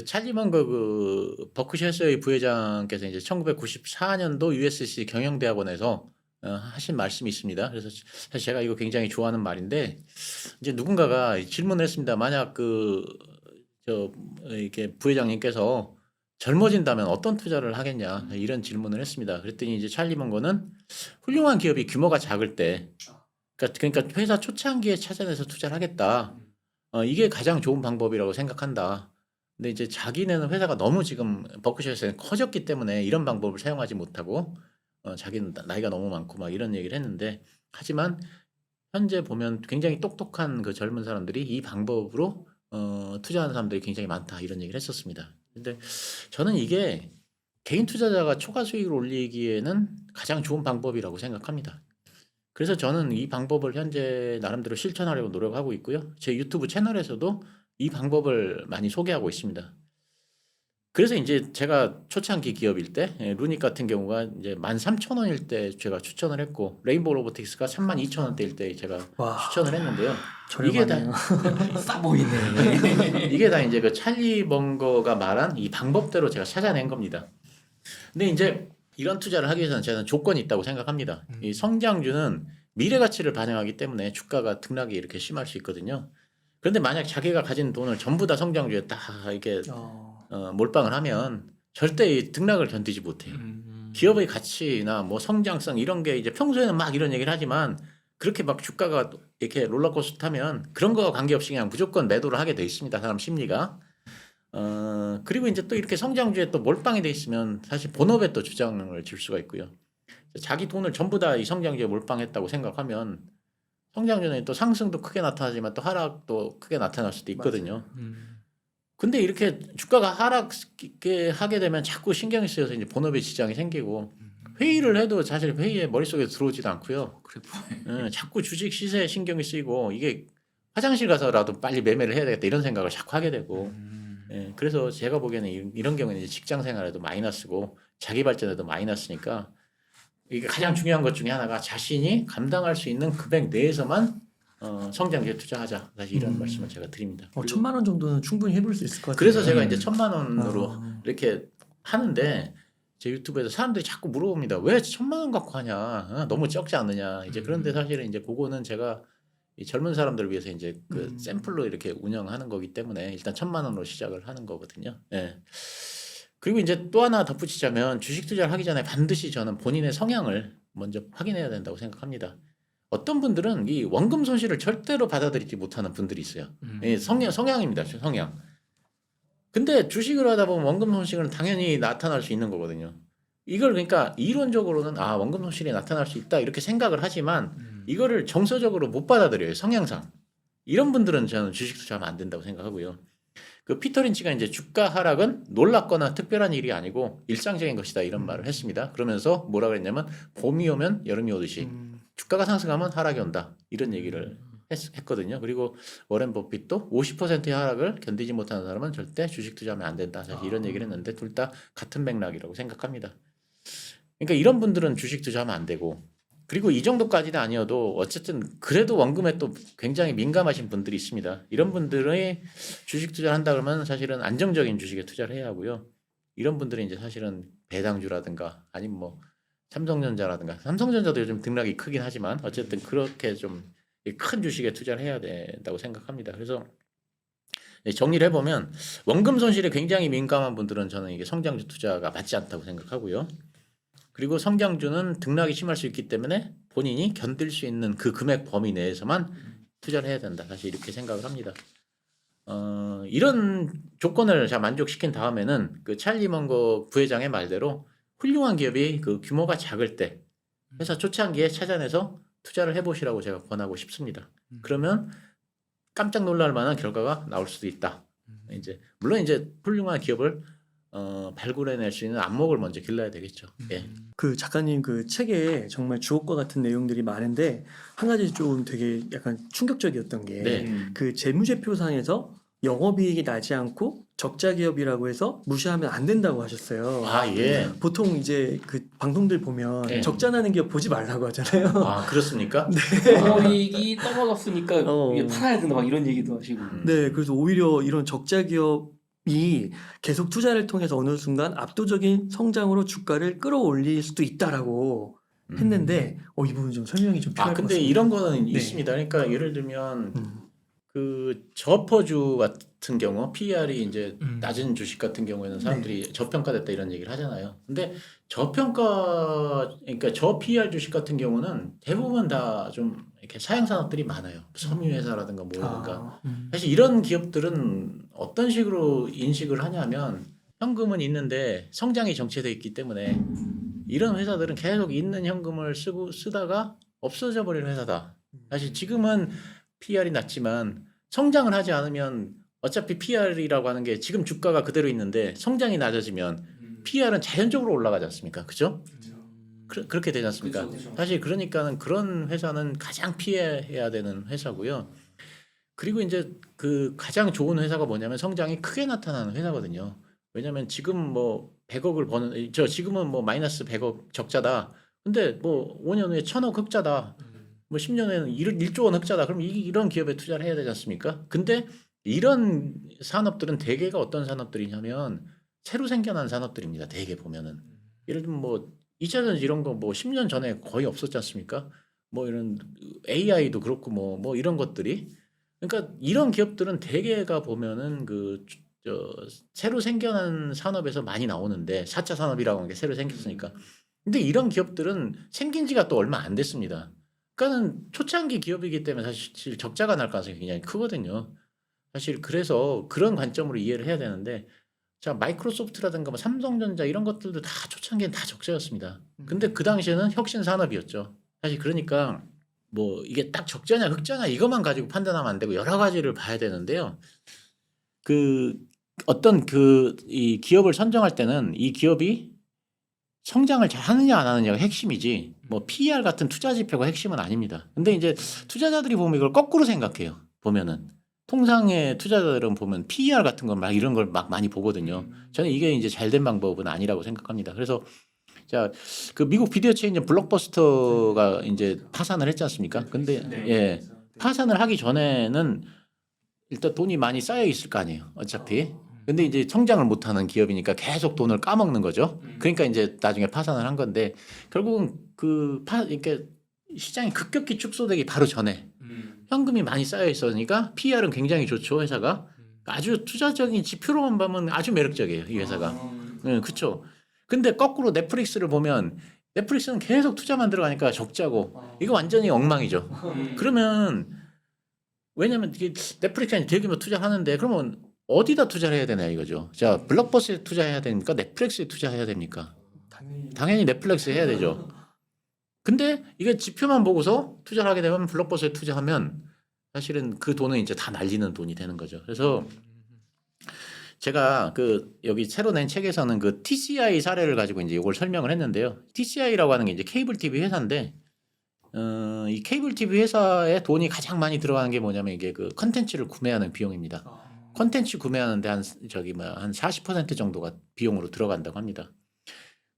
찰리 먼거 그 버크셔스의 부회장께서 이제 1994년도 USC 경영대학원에서 하신 말씀이 있습니다. 그래서 사실 제가 이거 굉장히 좋아하는 말인데 이제 누군가가 질문을 했습니다. 만약 이렇게 부회장님께서 젊어진다면 어떤 투자를 하겠냐 이런 질문을 했습니다. 그랬더니 이제 찰리 먼거는 훌륭한 기업이 규모가 작을 때 그러니까 회사 초창기에 찾아내서 투자를 하겠다. 이게 가장 좋은 방법이라고 생각한다. 근데 이제 자기네는 회사가 너무 지금 버크셔스는 커졌기 때문에 이런 방법을 사용하지 못하고 자기는 나이가 너무 많고 막 이런 얘기를 했는데 하지만 현재 보면 굉장히 똑똑한 그 젊은 사람들이 이 방법으로 투자하는 사람들이 굉장히 많다 이런 얘기를 했었습니다. 근데 저는 이게 개인 투자자가 초과 수익을 올리기에는 가장 좋은 방법이라고 생각합니다. 그래서 저는 이 방법을 현재 나름대로 실천하려고 노력하고 있고요. 제 유튜브 채널에서도 이 방법을 많이 소개하고 있습니다. 그래서 이제 제가 초창기 기업일 때 루닉 같은 경우가 이제 13,000원일 때 제가 추천을 했고 레인보우 로보틱스가 32,000원대일 때 제가 추천을 했는데요. 이게 다 싸 보이네. 이게 다 이제 그 찰리 먼거가 말한 이 방법대로 제가 찾아낸 겁니다. 근데 이제 이런 투자를 하기 위해서는 저는 조건이 있다고 생각합니다. 이 성장주는 미래 가치를 반영하기 때문에 주가가 등락이 이렇게 심할 수 있거든요. 그런데 만약 자기가 가진 돈을 전부 다 성장주에 딱 이렇게 몰빵을 하면 절대 이 등락을 견디지 못해요. 기업의 가치나 뭐 성장성 이런 게 이제 평소에는 막 이런 얘기를 하지만 그렇게 막 주가가 이렇게 롤러코스터 타면 그런 거와 관계없이 그냥 무조건 매도를 하게 돼 있습니다. 사람 심리가. 그리고 이제 또 이렇게 성장주에 또 몰빵이 돼 있으면 사실 본업에 또 주장을 줄 수가 있고요. 자기 돈을 전부 다 이 성장주에 몰빵했다고 생각하면 성장주는 또 상승도 크게 나타나지만 또 하락도 크게 나타날 수도 있거든요. 근데 이렇게 주가가 하락하게 하게 되면 자꾸 신경이 쓰여서 이제 본업에 지장이 생기고 회의를 해도 사실 회의에 머릿속에 들어오지도 않고요. 자꾸 주식 시세에 신경이 쓰이고 이게 화장실 가서라도 빨리 매매를 해야 되겠다 이런 생각을 자꾸 하게 되고 그래서 제가 보기에는 이런 경우에는 이제 직장 생활에도 마이너스고 자기 발전에도 마이너스니까 이게 가장 중요한 것 중에 하나가 자신이 감당할 수 있는 금액 내에서만 성장주에 투자하자. 사실 이런 말씀을 제가 드립니다. 1,000만 원 정도는 충분히 해볼 수 있을 것 같아요. 그래서 제가 이제 1,000만 원으로 이렇게 하는데 제 유튜브에서 사람들이 자꾸 물어봅니다. 왜 1,000만 원 갖고 하냐? 너무 적지 않느냐? 이제 그런데 사실은 이제 그거는 제가 이 젊은 사람들을 위해서 이제 그 샘플로 이렇게 운영하는 거기 때문에 일단 1,000만 원으로 시작을 하는 거거든요. 예. 그리고 이제 또 하나 덧붙이자면 주식 투자를 하기 전에 반드시 저는 본인의 성향을 먼저 확인해야 된다고 생각합니다. 어떤 분들은 이 원금 손실을 절대로 받아들이지 못하는 분들이 있어요. 예, 성향입니다. 성향. 근데 주식을 하다 보면 원금 손실은 당연히 나타날 수 있는 거거든요. 이걸 그러니까 이론적으로는 원금 손실이 나타날 수 있다 이렇게 생각을 하지만 이거를 정서적으로 못 받아들여요. 성향상. 이런 분들은 저는 주식 투자하면 안 된다고 생각하고요. 그 피터 린치가 이제 주가 하락은 놀랍거나 특별한 일이 아니고 일상적인 것이다 이런 말을 했습니다. 그러면서 뭐라 그랬냐면 봄이 오면 여름이 오듯이 주가가 상승하면 하락이 온다 이런 얘기를 했거든요. 그리고 워렌 버핏도 50%의 하락을 견디지 못하는 사람은 절대 주식 투자하면 안 된다. 사실 이런 얘기를 했는데 둘 다 같은 맥락이라고 생각합니다. 그러니까 이런 분들은 주식 투자하면 안 되고 그리고 이 정도까지는 아니어도 어쨌든 그래도 원금에 또 굉장히 민감하신 분들이 있습니다. 이런 분들의 주식 투자를 한다 그러면 사실은 안정적인 주식에 투자를 해야 하고요. 이런 분들이 이제 사실은 배당주라든가 아니면 뭐 삼성전자라든가 삼성전자도 요즘 등락이 크긴 하지만 어쨌든 그렇게 좀 큰 주식에 투자를 해야 된다고 생각합니다. 그래서 정리를 해보면 원금 손실에 굉장히 민감한 분들은 저는 이게 성장주 투자가 맞지 않다고 생각하고요. 그리고 성장주는 등락이 심할 수 있기 때문에 본인이 견딜 수 있는 그 금액 범위 내에서만 투자를 해야 된다. 사실 이렇게 생각을 합니다. 이런 조건을 잘 만족시킨 다음에는 그 찰리 먼거 부회장의 말대로 훌륭한 기업이 그 규모가 작을 때 회사 초창기에 찾아내서 투자를 해보시라고 제가 권하고 싶습니다. 그러면 깜짝 놀랄 만한 결과가 나올 수도 있다. 이제 물론 이제 훌륭한 기업을 발굴해낼 수 있는 안목을 먼저 길러야 되겠죠. 예. 그 작가님 그 책에 정말 주옥과 같은 내용들이 많은데 한 가지 좀 되게 약간 충격적이었던 게 네. 그 재무제표상에서 영업이익이 나지 않고 적자 기업이라고 해서 무시하면 안 된다고 하셨어요. 예. 보통 이제 그 방송들 보면 네. 적자 나는 기업 보지 말라고 하잖아요. 그렇습니까? 영업이익이 떨어졌으니까 이게 팔아야 된다 막 이런 얘기도 하시고. 네, 그래서 오히려 이런 적자 기업이 계속 투자를 통해서 어느 순간 압도적인 성장으로 주가를 끌어올릴 수도 있다라고 했는데 이 부분 좀 설명이 좀 필요할 것 근데 같습니다. 이런 거는 네. 있습니다. 그러니까 예를 들면 그 저퍼주 같은 경우 PER이 이제 낮은 주식 같은 경우에는 사람들이 저평가됐다 이런 얘기를 하잖아요. 근데 그러니까 저 PER 주식 같은 경우는 대부분 다 좀 이렇게 사양 산업들이 많아요. 섬유회사라든가 뭐라든가. 사실 이런 기업들은 어떤 식으로 인식을 하냐면 현금은 있는데 성장이 정체되어 있기 때문에 이런 회사들은 계속 있는 현금을 쓰다가 없어져 버리는 회사다. 사실 지금은 PER이 낮지만 성장을 하지 않으면 어차피 PER이라고 하는 게 지금 주가가 그대로 있는데 성장이 낮아지면 PER은 자연적으로 올라가지 않습니까? 그죠? 그렇게 되지 않습니까? 그쵸. 사실 그러니까는 그런 회사는 가장 피해야 되는 회사고요. 그리고 이제 그 가장 좋은 회사가 뭐냐면 성장이 크게 나타나는 회사거든요. 왜냐하면 지금 뭐 100억을 버는 지금은 뭐 마이너스 100억 적자다. 근데 뭐 5년 후에 1,000억 흑자다. 뭐 10년 후에는 1조 원 흑자다. 그럼 이런 기업에 투자를 해야 되지 않습니까? 근데 이런 산업들은 대개가 어떤 산업들이냐면 새로 생겨난 산업들입니다. 대개 보면은 예를 들면 뭐 2차 전지 이런 거 뭐 10년 전에 거의 없었지 않습니까? 뭐 이런 AI도 그렇고 뭐 이런 것들이 그러니까 이런 기업들은 대개가 보면은 새로 생겨난 산업에서 많이 나오는데 4차 산업이라고 하는 게 새로 생겼으니까. 근데 이런 기업들은 생긴 지가 또 얼마 안 됐습니다. 그러니까는 초창기 기업이기 때문에 사실 적자가 날 가능성이 굉장히 크거든요. 사실 그래서 그런 관점으로 이해를 해야 되는데 자 마이크로소프트라든가 뭐 삼성전자 이런 것들도 다 초창기엔 다 적자였습니다. 근데 그 당시에는 혁신 산업이었죠. 사실 그러니까 뭐 이게 딱 적자냐 흑자냐 이것만 가지고 판단하면 안 되고 여러 가지를 봐야 되는데요. 그 어떤 그 이 기업을 선정할 때는 이 기업이 성장을 잘 하느냐 안 하느냐가 핵심이지 뭐 PER 같은 투자 지표가 핵심은 아닙니다. 근데 이제 투자자들이 보면 이걸 거꾸로 생각해요. 보면은 통상의 투자자들은 보면 PER 같은 건 막 이런 걸 막 많이 보거든요. 저는 이게 이제 잘된 방법은 아니라고 생각합니다. 그래서 자, 그 미국 비디오 체인점 블록버스터가 이제 파산을 했지 않습니까? 근데 예. 파산을 하기 전에는 일단 돈이 많이 쌓여 있을 거 아니에요. 어차피. 근데 이제 성장을 못하는 기업이니까 계속 돈을 까먹는 거죠. 그러니까 이제 나중에 파산을 한 건데 결국은 이렇게 시장이 급격히 축소되기 바로 전에 현금이 많이 쌓여 있으니까 PER은 굉장히 좋죠. 회사가 아주 투자적인 지표로만 보면 아주 매력적이에요. 이 회사가. 네, 그렇죠. 근데 거꾸로 넷플릭스를 보면 넷플릭스는 계속 투자만 들어가니까 적자고 이거 완전히 엉망이죠. 그러면 왜냐면 이게 넷플릭스에 대규모 투자하는데 그러면 어디다 투자를 해야 되나 이거죠. 자, 블록버스에 투자해야 됩니까? 넷플릭스에 투자해야 됩니까? 당연히 넷플릭스에 해야 되죠. 근데 이게 지표만 보고서 투자를 하게 되면 블록버스에 투자하면 사실은 그 돈은 이제 다 날리는 돈이 되는 거죠. 그래서 제가 그 여기 새로 낸 책에서는 그 TCI 사례를 가지고 이제 이걸 설명을 했는데요. TCI라고 하는 게 이제 케이블 TV 회사인데 이 케이블 TV 회사에 돈이 가장 많이 들어가는 게 뭐냐면 이게 그 컨텐츠를 구매하는 비용입니다. 컨텐츠 구매하는데 한 40% 정도가 비용으로 들어간다고 합니다.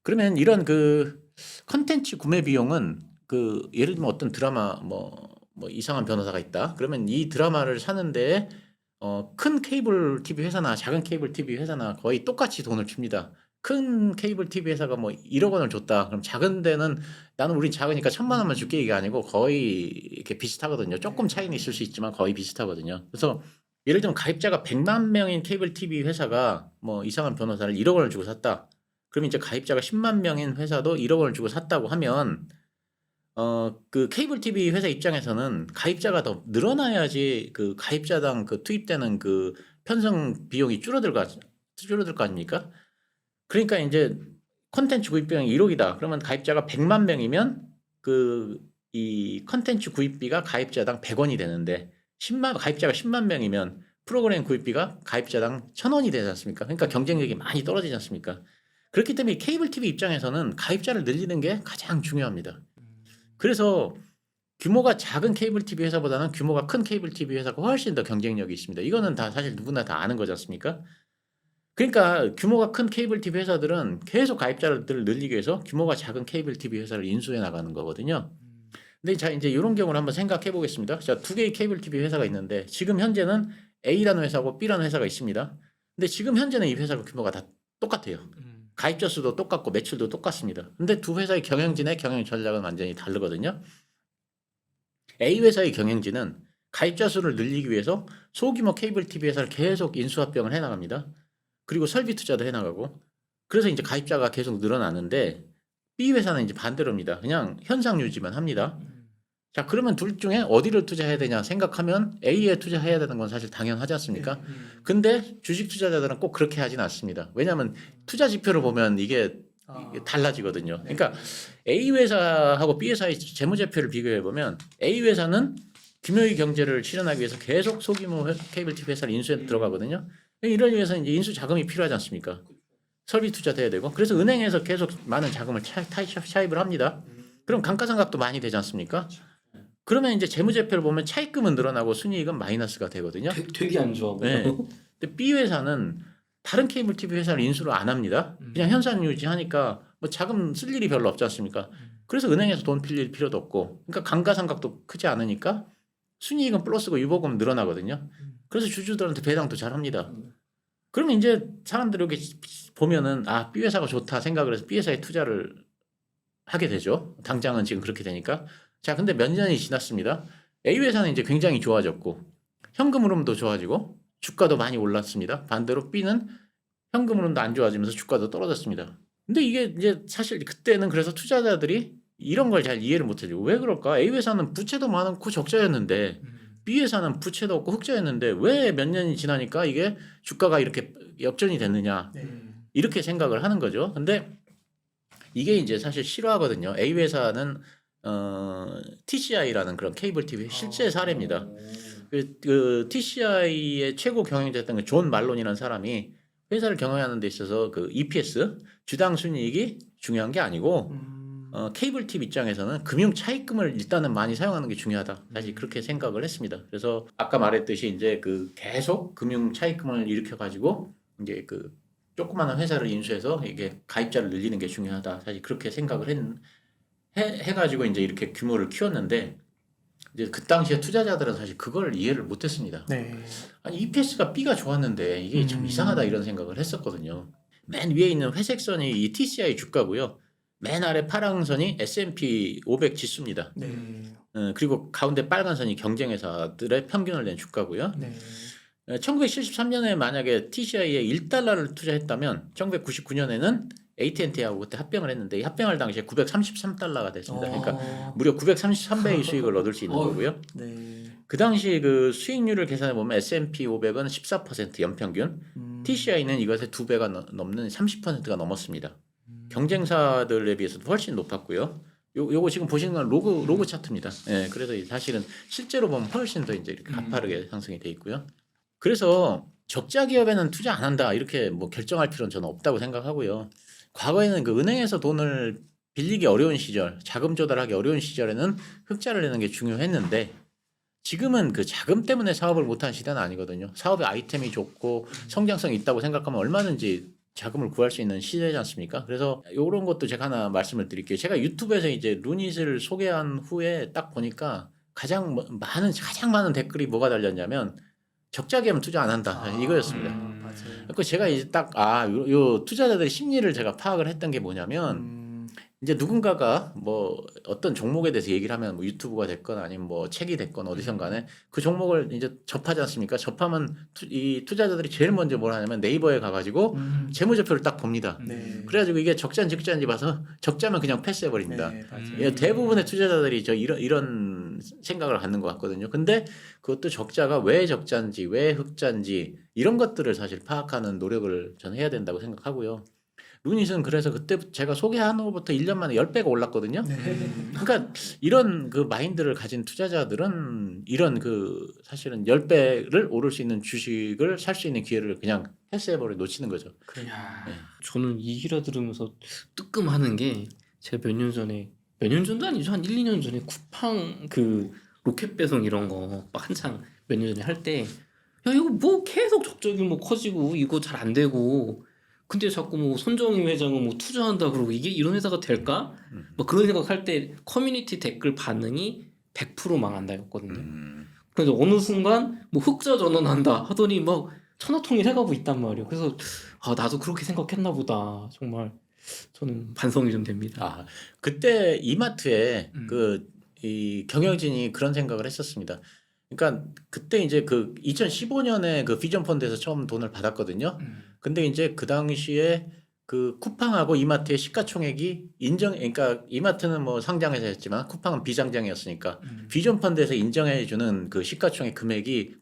그러면 이런 그 컨텐츠 구매 비용은 그 예를 들면 어떤 드라마 뭐 이상한 변호사가 있다. 그러면 이 드라마를 사는데 큰 케이블 TV 회사나 작은 케이블 TV 회사나 거의 똑같이 돈을 줍니다. 큰 케이블 TV 회사가 뭐 1억 원을 줬다. 그럼 작은 데는 나는 우린 작으니까 1,000만 원만 줄게 이게 아니고 거의 이렇게 비슷하거든요. 조금 차이는 있을 수 있지만 거의 비슷하거든요. 그래서 예를 들면 가입자가 100만 명인 케이블 TV 회사가 뭐 이상한 변호사를 1억 원을 주고 샀다. 그럼 이제 가입자가 10만 명인 회사도 1억 원을 주고 샀다고 하면 그 케이블 TV 회사 입장에서는 가입자가 더 늘어나야지 그 가입자당 그 투입되는 그 편성 비용이 줄어들 거 아닙니까? 그러니까 이제 콘텐츠 구입 비용이 1억이다. 그러면 가입자가 100만 명이면 이 콘텐츠 구입비가 가입자당 100원이 되는데 가입자가 10만 명이면 프로그램 구입비가 가입자당 1,000원이 되지 않습니까? 그러니까 경쟁력이 많이 떨어지지 않습니까? 그렇기 때문에 케이블 TV 입장에서는 가입자를 늘리는 게 가장 중요합니다. 그래서 규모가 작은 케이블 TV 회사보다는 규모가 큰 케이블 TV 회사가 훨씬 더 경쟁력이 있습니다. 이거는 다 사실 누구나 다 아는 거지 않습니까? 그러니까 규모가 큰 케이블 TV 회사들은 계속 가입자들을 늘리기 위해서 규모가 작은 케이블 TV 회사를 인수해 나가는 거거든요. 근데 자 이제 이런 경우를 한번 생각해 보겠습니다. 자, 두 개의 케이블 TV 회사가 있는데 지금 현재는 A라는 회사고 B라는 회사가 있습니다. 근데 지금 현재는 이 회사가 규모가 다 똑같아요. 가입자 수도 똑같고 매출도 똑같습니다. 근데 두 회사의 경영진의 경영 전략은 완전히 다르거든요. A 회사의 경영진은 가입자 수를 늘리기 위해서 소규모 케이블 TV 회사를 계속 인수합병을 해나갑니다. 그리고 설비 투자도 해나가고 그래서 이제 가입자가 계속 늘어나는데 B 회사는 이제 반대로입니다. 그냥 현상 유지만 합니다. 자, 그러면 둘 중에 어디를 투자해야 되냐 생각하면 A에 투자해야 되는 건 사실 당연하지 않습니까? 근데 주식 투자자들은 꼭 그렇게 하진 않습니다. 왜냐하면 투자 지표를 보면 이게 달라지거든요. 그러니까 A 회사하고 B 회사의 재무제표를 비교해 보면 A 회사는 규모의 경제를 실현하기 위해서 계속 소규모 케이블 TV 회사를 인수해 들어가거든요. 이를 위해서 이제 인수 자금이 필요하지 않습니까? 설비 투자도 해야 되고 그래서 은행에서 계속 많은 자금을 차입을 합니다. 그럼 감가상각도 많이 되지 않습니까? 그러면 이제 재무제표를 보면 차입금은 늘어나고 순이익은 마이너스가 되거든요. 되게 안 좋아 보여. 네. 근데 B 회사는 다른 케이블 TV 회사를 인수를 안 합니다. 그냥 현상 유지하니까 뭐 자금 쓸 일이 별로 없지 않습니까? 그래서 은행에서 돈 빌릴 필요도 없고, 그러니까 감가상각도 크지 않으니까 순이익은 플러스고 유보금 늘어나거든요. 그래서 주주들한테 배당도 잘 합니다. 그러면 이제 사람들이 여기 보면은 아 B 회사가 좋다 생각을 해서 B 회사에 투자를 하게 되죠. 당장은 지금 그렇게 되니까. 자, 근데 몇 년이 지났습니다. A 회사는 이제 굉장히 좋아졌고 현금 흐름도 좋아지고 주가도 많이 올랐습니다. 반대로 B는 현금 흐름도 안 좋아지면서 주가도 떨어졌습니다. 근데 이게 이제 사실 그때는 그래서 투자자들이 이런 걸 잘 이해를 못 해요. 왜 그럴까? A 회사는 부채도 많고 적자였는데 B 회사는 부채도 없고 흑자였는데 왜 몇 년이 지나니까 이게 주가가 이렇게 역전이 됐느냐 이렇게 생각을 하는 거죠. 근데 이게 이제 사실 실화거든요. A 회사는 TCI라는 그런 케이블 TV 실제 사례입니다. 그 TCI의 최고 경영자였던 존 말론이라는 사람이 회사를 경영하는 데 있어서 그 EPS 주당 순이익이 중요한 게 아니고 케이블 TV 입장에서는 금융 차입금을 일단은 많이 사용하는 게 중요하다. 사실 그렇게 생각을 했습니다. 그래서 아까 말했듯이 이제 그 계속 금융 차입금을 일으켜 가지고 이제 그 조그마한 회사를 인수해서 이게 가입자를 늘리는 게 중요하다. 사실 그렇게 생각을 해가지고 이제 이렇게 규모를 키웠는데 이제 그 당시에 투자자들은 사실 그걸 이해를 못했습니다. 네. 아니 EPS가 B가 좋았는데 이게 참 이상하다 이런 생각을 했었거든요. 맨 위에 있는 회색 선이 이 TCI 주가고요. 맨 아래 파란 선이 S&P 500 지수입니다. 네. 그리고 가운데 빨간 선이 경쟁회사들의 평균을 낸 주가고요. 네. 1973년에 만약에 TCI에 1달러를 투자했다면 1999년에는 AT&T하고 그때 합병을 했는데 이 합병할 당시에 933달러가 됐습니다. 그러니까 무려 933배의 수익을 얻을 수 있는 거고요. 네. 그 당시 그 수익률을 계산해 보면 S&P 500은 14% 연평균, TCI는 이것의 2배가 넘는 30%가 넘었습니다. 경쟁사들에 비해서도 훨씬 높았고요. 요거 지금 보시는 건 로그 차트입니다. 예, 그래서 사실은 실제로 보면 훨씬 더 이제 이렇게 가파르게 상승이 돼 있고요. 그래서 적자 기업에는 투자 안 한다 이렇게 뭐 결정할 필요는 저는 없다고 생각하고요. 과거에는 그 은행에서 돈을 빌리기 어려운 시절, 자금 조달하기 어려운 시절에는 흑자를 내는 게 중요했는데 지금은 그 자금 때문에 사업을 못하는 시대는 아니거든요. 사업의 아이템이 좋고 성장성이 있다고 생각하면 얼마든지 자금을 구할 수 있는 시대지 않습니까? 그래서 이런 것도 제가 하나 말씀을 드릴게요. 제가 유튜브에서 이제 루닛을 소개한 후에 딱 보니까 가장 많은 댓글이 뭐가 달렸냐면 적자 기업은 투자 안 한다 이거였습니다. 맞아요. 그래서 제가 이제 딱 요 투자자들의 심리를 제가 파악을 했던 게 뭐냐면 이제 누군가가 뭐 어떤 종목에 대해서 얘기를 하면 뭐 유튜브가 됐건 아니면 뭐 책이 됐건 어디선 간에 그 종목을 이제 접하지 않습니까? 접하면 이 투자자들이 제일 먼저 뭘 하냐면 네이버에 가가지고 재무제표를 딱 봅니다. 네. 그래가지고 이게 적자인지 흑자인지 봐서 적자면 그냥 패스해버립니다. 네, 맞아요. 예, 대부분의 투자자들이 이런 생각을 갖는 것 같거든요. 근데 그것도 적자가 왜 적자인지 왜 흑자인지 이런 것들을 사실 파악하는 노력을 저는 해야 된다고 생각하고요. 루닛은 그래서 그때 제가 소개한 후부터 1년 만에 10배가 올랐거든요. 그러니까 이런 그 마인드를 가진 투자자들은 이런 그 사실은 10배를 오를 수 있는 주식을 살 수 있는 기회를 그냥 패스해버려 놓치는 거죠. 야, 네. 저는 이 기라 들으면서 뜨끔하는 게 제가 몇 년 전도 아니죠. 한 1, 2년 전에 쿠팡 그 로켓 배송 이런 거 막 한창 몇 년 전에 할 때 야, 이거 뭐 계속 적자규모 커지고 이거 잘 안 되고 근데 자꾸 뭐 손정희 회장은 뭐 투자한다 그러고 이게 이런 회사가 될까? 뭐 그런 생각할 때 커뮤니티 댓글 반응이 100% 망한다였거든요. 그래서 어느 순간 뭐 흑자 전환한다 하더니 막 천하통일해가고 있단 말이에요. 그래서 나도 그렇게 생각했나 보다. 정말 저는 반성이 좀 됩니다. 그때 이마트에 이 경영진이 그런 생각을 했었습니다. 그러니까 그때 이제 그 2015년에 그 비전 펀드에서 처음 돈을 받았거든요. 근데 이제 그 당시에 그 쿠팡하고 이마트의 시가총액이 그러니까 이마트는 뭐 상장회사였지만 쿠팡은 비상장이었으니까 비전 펀드에서 인정해주는 그 시가총액 금액이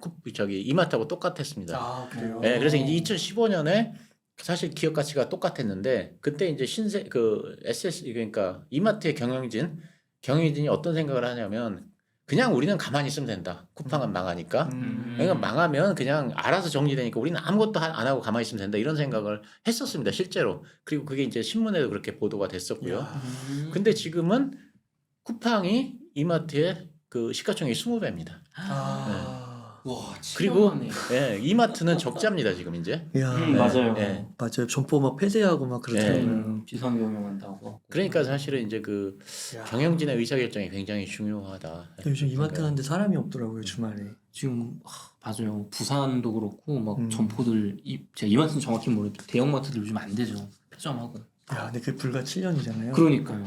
이마트하고 똑같았습니다. 그래요? 네, 그래서 이제 2015년에 사실 기업 가치가 똑같았는데 그때 이제 그러니까 이마트의 경영진이 어떤 생각을 하냐면 그냥 우리는 가만히 있으면 된다. 쿠팡은 망하니까. 그러니까 망하면 그냥 알아서 정리되니까 우리는 아무것도 안 하고 가만히 있으면 된다. 이런 생각을 했었습니다. 실제로. 그리고 그게 이제 신문에도 그렇게 보도가 됐었고요. 근데 지금은 쿠팡이 이마트의 그 시가총액이 20배입니다. 와, 그리고 이마트는 적자입니다. 지금 이제. 맞아요. 네. 맞아요. 점포 막 폐쇄하고 막 그렇잖아요. 비상경영한다고. 그러니까 사실은 이제 그 경영진의 의사결정이 굉장히 중요하다. 요즘 이마트 가는데 사람이 없더라고요 주말에. 지금 맞아요. 부산도 그렇고 막 점포들 제가 이마트는 정확히 모르겠는데 대형마트들 요즘 안 되죠. 폐점하고. 근데 그게 불과 7년이잖아요. 그러니까요.